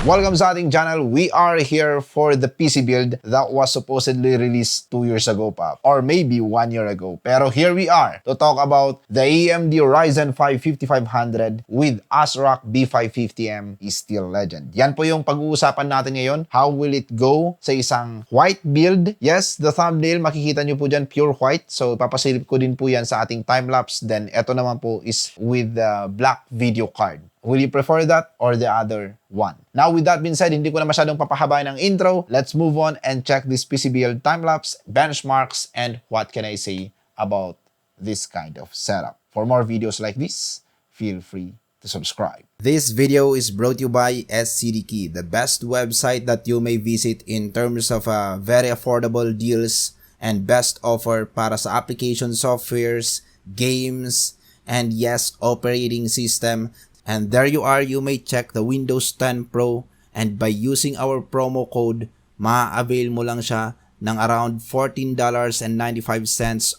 Welcome sa ating channel. We are here for the PC build that was supposedly released 2 years ago pa, or maybe 1 year ago. Pero here we are to talk about the AMD Ryzen 5 5500 with Asrock B550M is still legend. Yan po yung pag-uusapan natin ngayon. How will it go sa isang white build? Yes, the thumbnail, makikita nyo po dyan, pure white. So, papasilip ko din po yan sa ating time-lapse. Then, eto naman po is with the black video card. Will you prefer that or the other one? Now, with that being said, hindi ko na masyadong papahabain ng intro. Let's move on and check this PC build time-lapse, benchmarks, and what can I say about this kind of setup. For more videos like this, feel free to subscribe. This video is brought to you by SCDKey, the best website that you may visit in terms of very affordable deals and best offer para sa application softwares, games, and yes, operating system. And there you are, you may check the Windows 10 Pro, and by using our promo code, ma-avail mo lang siya ng around $14.95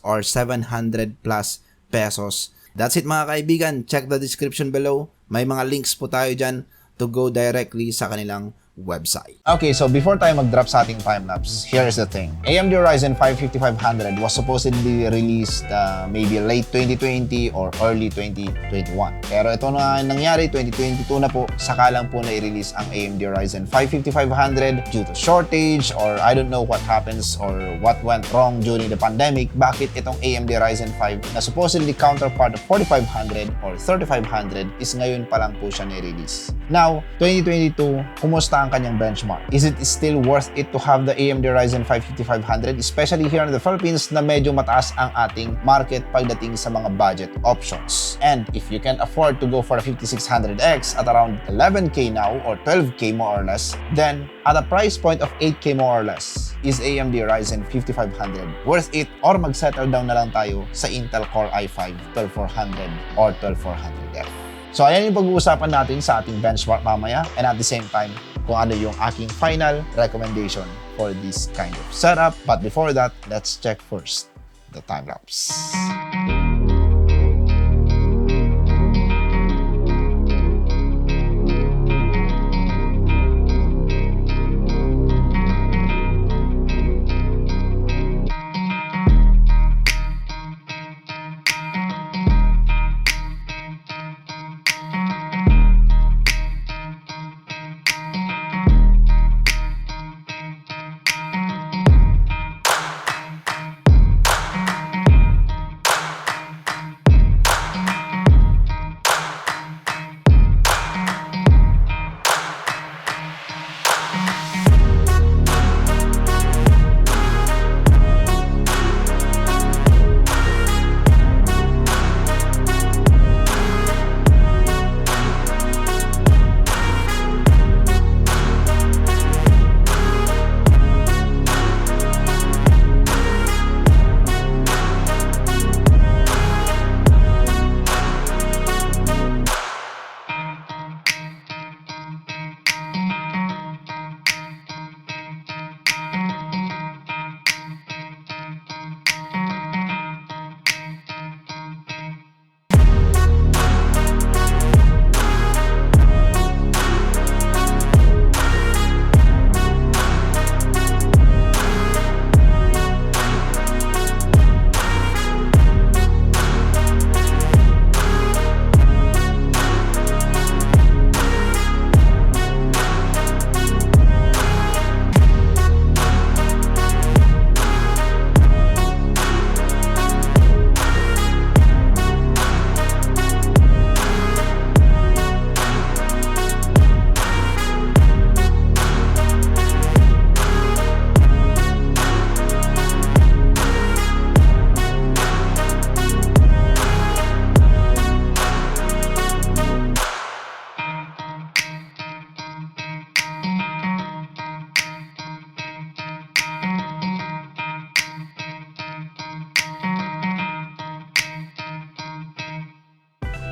or 700 plus pesos. That's it mga kaibigan, check the description below. May mga links po tayo dyan to go directly sa kanilang website. Okay, so before tayo mag-drop sa ating time-lapse, here's the thing. AMD Ryzen 5 5500 was supposedly released maybe late 2020 or early 2021. Pero ito na nangyari, 2022 na po, saka lang po na-release ang AMD Ryzen 5 5500 due to shortage or I don't know what happens or what went wrong during the pandemic. Bakit itong AMD Ryzen 5 na supposedly counterpart of 4500 or 3500 is ngayon pa lang po siya na-release. Now, 2022, kumusta ang kanyang benchmark? Is it still worth it to have the AMD Ryzen 5 5500, especially here in the Philippines na medyo mataas ang ating market pagdating sa mga budget options? And if you can afford to go for a 5600X at around 11K now or 12K more or less, then at a price point of 8K more or less, is AMD Ryzen 5500 worth it or mag-settle down na lang tayo sa Intel Core i5 12400 or 12400F? So ayan yung pag-uusapan natin sa ating benchmark mamaya, and at the same time, kung ano yung aking final recommendation for this kind of setup. But before that, let's check first the time-lapse.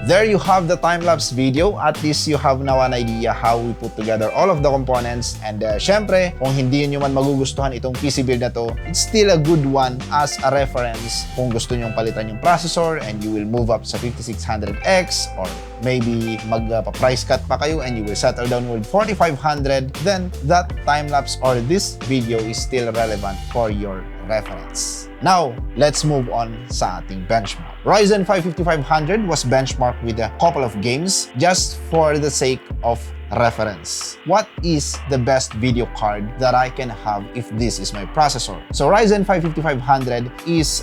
there you have the time-lapse video. At least you have now an idea how we put together all of the components. And syempre, kung hindi nyo man magugustuhan itong PC build na to, it's still a good one as a reference kung gusto nyong palitan yung processor and you will move up sa 5600X, or maybe magpa-price cut pa kayo and you will settle down with 4500, then that time-lapse or this video is still relevant for your reference. Now, let's move on sa ating benchmark. Ryzen 5 5500 was benchmarked with a couple of games just for the sake of reference. What is the best video card that I can have if this is my processor? So Ryzen 5 5500 is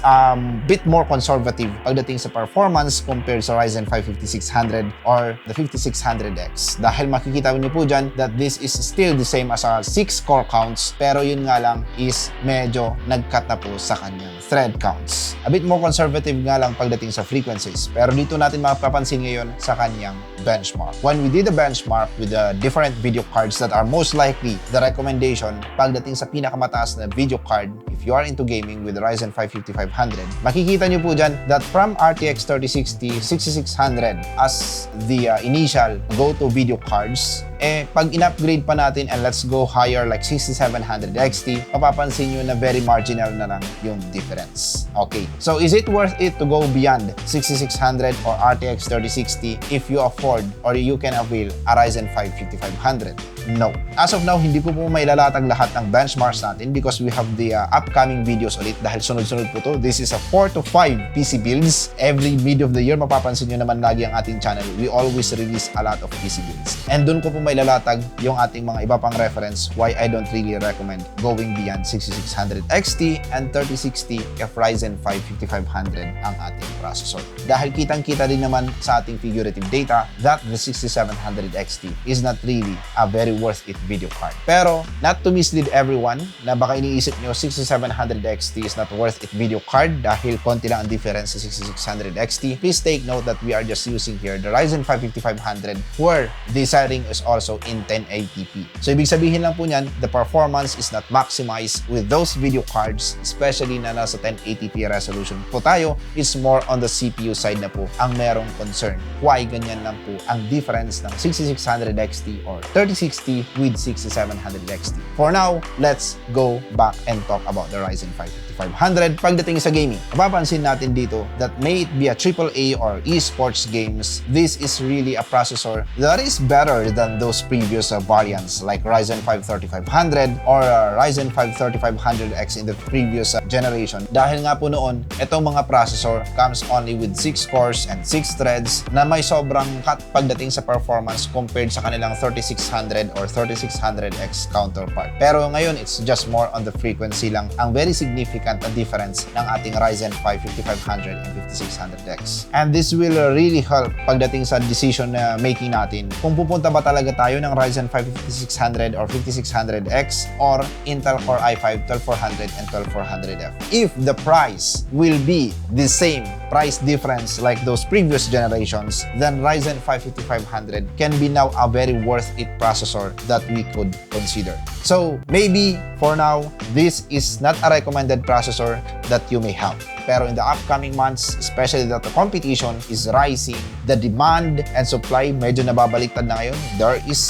bit more conservative pagdating sa performance compared sa Ryzen 5 5600 or the 5600X. Dahil makikita niyo po dyan that this is still the same as a 6 core counts, pero yun nga lang is medyo nag-cut na po sa kanyang thread counts. A bit more conservative nga lang pagdating sa frequencies, pero dito natin mapapansin ngayon sa kanyang benchmark. When we did the benchmark with the different video cards that are most likely the recommendation pagdating sa pinakamataas na video card if you are into gaming with Ryzen 5 5500, makikita nyo po dyan that from RTX 3060, 6600 as the initial go-to video cards, pag in-upgrade pa natin and let's go higher like 6700 XT, mapapansin nyo na very marginal na lang yung difference. Okay, so is it worth it to go beyond 6600 or RTX 3060 if you afford or you can avail a Ryzen 5 5500? No. As of now, hindi ko po mailalatag lahat ng benchmarks natin because we have the upcoming videos ulit dahil sunod-sunod po to. This is a 4 to 5 PC builds. Every mid of the year, mapapansin nyo naman lagi ang ating channel. We always release a lot of PC builds. And dun ko po mailalatag yung ating mga iba pang reference why I don't really recommend going beyond 6600 XT and 3060 if Ryzen 5 5500 ang ating processor. Dahil kitang-kita din naman sa ating figurative data that the 6700 XT is not really a very worth it video card. Pero, not to mislead everyone na baka iniisip nyo 6700 XT is not worth it video card dahil konti lang ang difference sa 6600 XT, please take note that we are just using here the Ryzen 5 5500 where the setting is also in 1080p. So, ibig sabihin lang po niyan, the performance is not maximized with those video cards, especially na nasa 1080p resolution po tayo. It's more on the CPU side na po ang merong concern. Why ganyan lang po ang difference ng 6600 XT or 3060 with 6700 XT. For now, let's go back and talk about the Ryzen 5 5500 pagdating sa gaming. Mapapansin natin dito that may it be a AAA or esports games, this is really a processor that is better than those previous variants like Ryzen 5 3500 or Ryzen 5 3500X in the previous generation. Dahil nga po noon, itong mga processor comes only with 6 cores and 6 threads na may sobrang cut pagdating sa performance compared sa kanilang 3600 or 3600X counterpart. Pero ngayon, it's just more on the frequency lang ang very significant na difference ng ating Ryzen 5 5500 and 5600X. And this will really help pagdating sa decision na making natin kung pupunta ba talaga tayo ng Ryzen 5 5600 or 5600X or Intel Core i5 12400 and 12400F. If the price will be the same price difference like those previous generations, then Ryzen 5 5500 can be now a very worth it processor that we could consider. So maybe for now, this is not a recommended processor that you may have. Pero in the upcoming months, especially that the competition is rising, the demand and supply medyo nababaliktad na ngayon. There is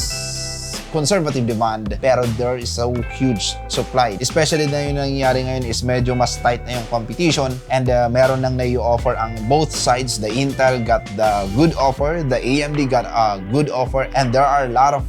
conservative demand pero there is a huge supply. Especially na yung nangyayari ngayon is medyo mas tight na yung competition and meron nang nai-offer ang both sides. The Intel got the good offer, the AMD got a good offer, and there are a lot of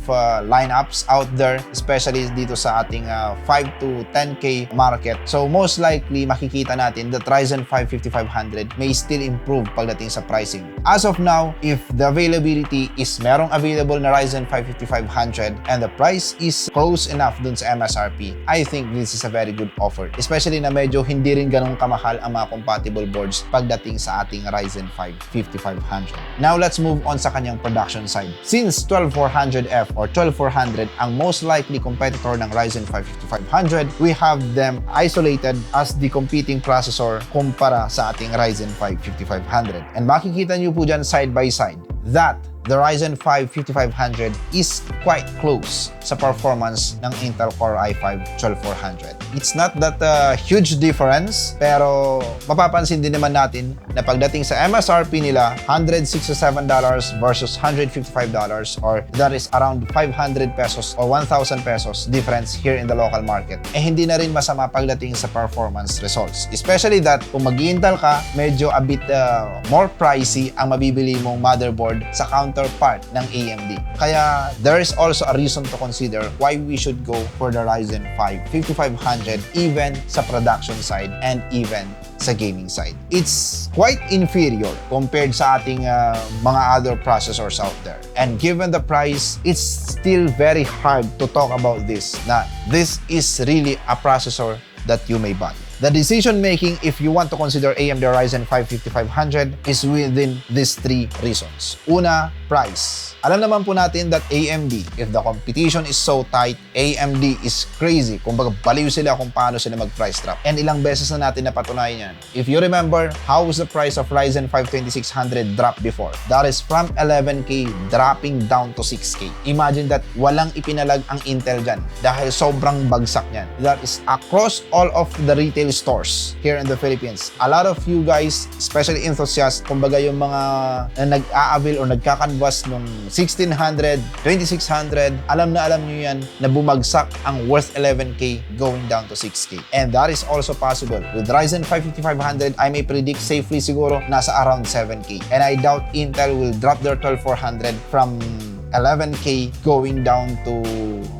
lineups out there, especially dito sa ating 5 to 10K market. So most likely makikita natin that Ryzen 5 5500 may still improve pagdating sa pricing. As of now, if the availability is merong available na Ryzen 5 5500 and the price is close enough dun sa MSRP, I think this is a very good offer. Especially na medyo hindi rin ganun kamahal ang mga compatible boards pagdating sa ating Ryzen 5 5500. Now, let's move on sa kanyang production side. Since 12400F or 12400 ang most likely competitor ng Ryzen 5 5500, we have them isolated as the competing processor kumpara sa ating Ryzen 5 5500. And makikita nyo po dyan side by side that the Ryzen 5 5500 is quite close sa performance ng Intel Core i5-12400. It's not that huge difference, pero mapapansin din naman natin na pagdating sa MSRP nila, $167 versus $155, or that is around 500 pesos or 1,000 pesos difference here in the local market. Hindi na rin masama pagdating sa performance results. Especially that kung mag-Intel ka, medyo a bit more pricey ang mabibili mong motherboard sa counterpart ng AMD. Kaya there is also a reason to consider why we should go for the Ryzen 5 5500 even sa production side and even sa gaming side. It's quite inferior compared sa ating mga other processors out there. And given the price, it's still very hard to talk about this, na this is really a processor that you may buy. The decision making if you want to consider AMD Ryzen 5 5500 is within these three reasons. Una, price. Alam naman po natin that AMD, if the competition is so tight, AMD is crazy. Kumbaga, baliw sila kung paano sila mag-price drop. And ilang beses na natin napatunayan yan. If you remember, how was the price of Ryzen 5 2600 drop before? That is from 11K dropping down to 6K. Imagine that walang ipinalag ang Intel dyan dahil sobrang bagsak niyan. That is across all of the retail stores here in the Philippines. A lot of you guys, especially enthusiasts, kumbaga yung mga nag-a-avail or nagkakanvas nung 1600, 2600, alam nyo yan na bumagsak ang worth 11K going down to 6K. And that is also possible. With Ryzen 5 5500, I may predict safely siguro nasa around 7K. And I doubt Intel will drop their 12400 from 11K going down to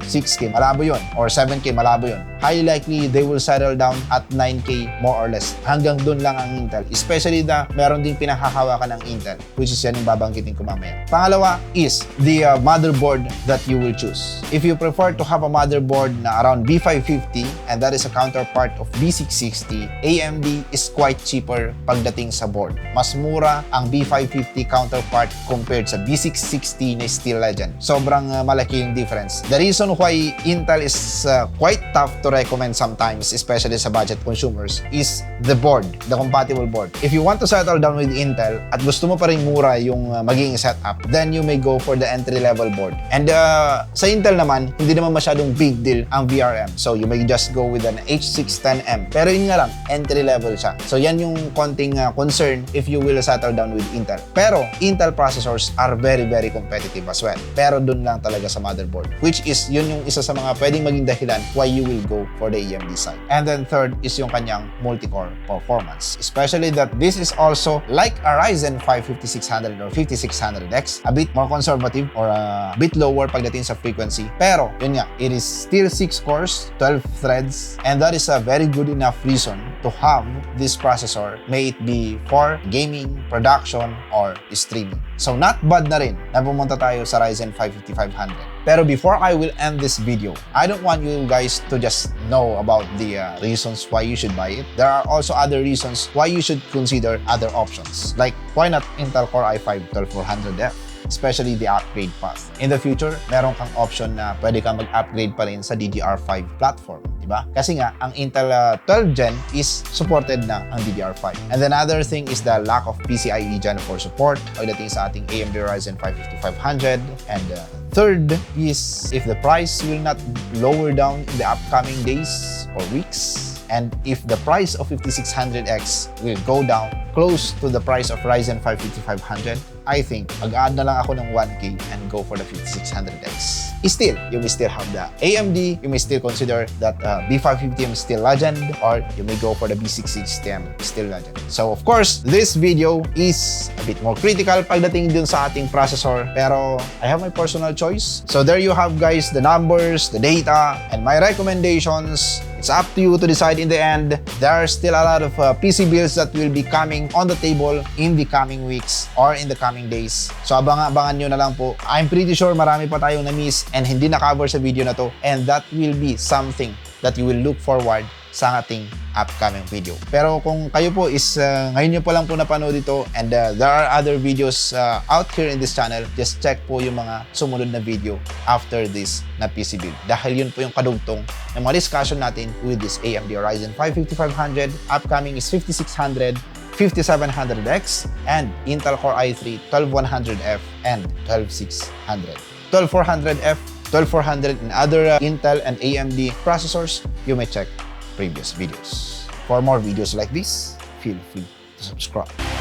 6K. Malabo yun. Or 7K, malabo yun. Highly likely, they will settle down at 9K more or less. Hanggang dun lang ang Intel. Especially na meron ding pinakahawakan ng Intel, which is yan yung babanggitin ko mamaya. Pangalawa is the motherboard that you will choose. If you prefer to have a motherboard na around B550, and that is a counterpart of B660, AMD is quite cheaper pagdating sa board. Mas mura ang B550 counterpart compared sa B660 na Steel Legend. Sobrang malaki yung difference. The reason why Intel is quite tough to recommend sometimes, especially sa budget consumers, is the board, the compatible board. If you want to settle down with Intel at gusto mo pa rin mura yung magiging setup, then you may go for the entry-level board. And sa Intel naman, hindi naman masyadong big deal ang VRM. So you may just go with an H610M. Pero yun nga lang, entry-level siya. So yan yung konting concern if you will settle down with Intel. Pero Intel processors are very, very competitive as well. Pero dun lang talaga sa motherboard, which is yun yung isa sa mga pwedeng maging dahilan why you will go for the AMD side. And then third is yung kanyang multi-core performance. Especially that this is also like a Ryzen 5 5600 or 5600X, a bit more conservative or a bit lower pagdating sa frequency. Pero yun nga, it is still 6 cores, 12 threads, and that is a very good enough reason to have this processor, may it be for gaming, production, or streaming. So not bad na rin na pumunta tayo sa Ryzen 5 5500. Pero before I will end this video, I don't want you guys to just know about the reasons why you should buy it. There are also other reasons why you should consider other options. Like, why not Intel Core i5-12400F? Especially the upgrade path. In the future, meron kang option na pwede kang mag-upgrade pa rin sa DDR5 platform, di ba? Kasi nga, ang Intel 12 Gen is supported na ang DDR5. And then another thing is the lack of PCIe Gen 4 support pagdating sa ating AMD Ryzen 5 5500. And third is if the price will not lower down in the upcoming days or weeks, and if the price of 5600X will go down close to the price of Ryzen 5 5500, I think mag-add na lang ako ng 1K and go for the 5600X. Still, you may still have the AMD, you may still consider that B550M Steel Legend, or you may go for the B660M Steel Legend. So of course, this video is a bit more critical pagdating dun sa ating processor, pero I have my personal choice. So there you have guys, the numbers, the data, and my recommendations. It's up to you to decide in the end. There are still a lot of PC builds that will be coming on the table in the coming weeks or in the coming days. So abangan nyo na lang po. I'm pretty sure marami pa tayong na-miss and hindi na-cover sa video na to, and that will be something that you will look forward sa ating upcoming video. Pero kung kayo po is ngayon nyo pa lang po napanood ito, and there are other videos out here in this channel, just check po yung mga sumunod na video after this na PC build. Dahil yun po yung kadugtong ng mga discussion natin with this AMD Ryzen 5 5500, upcoming is 5600, 5700X, and Intel Core i3 12100F and 12600. 12400F, 12400 and other Intel and AMD processors, you may check previous videos. For more videos like this, feel free to subscribe.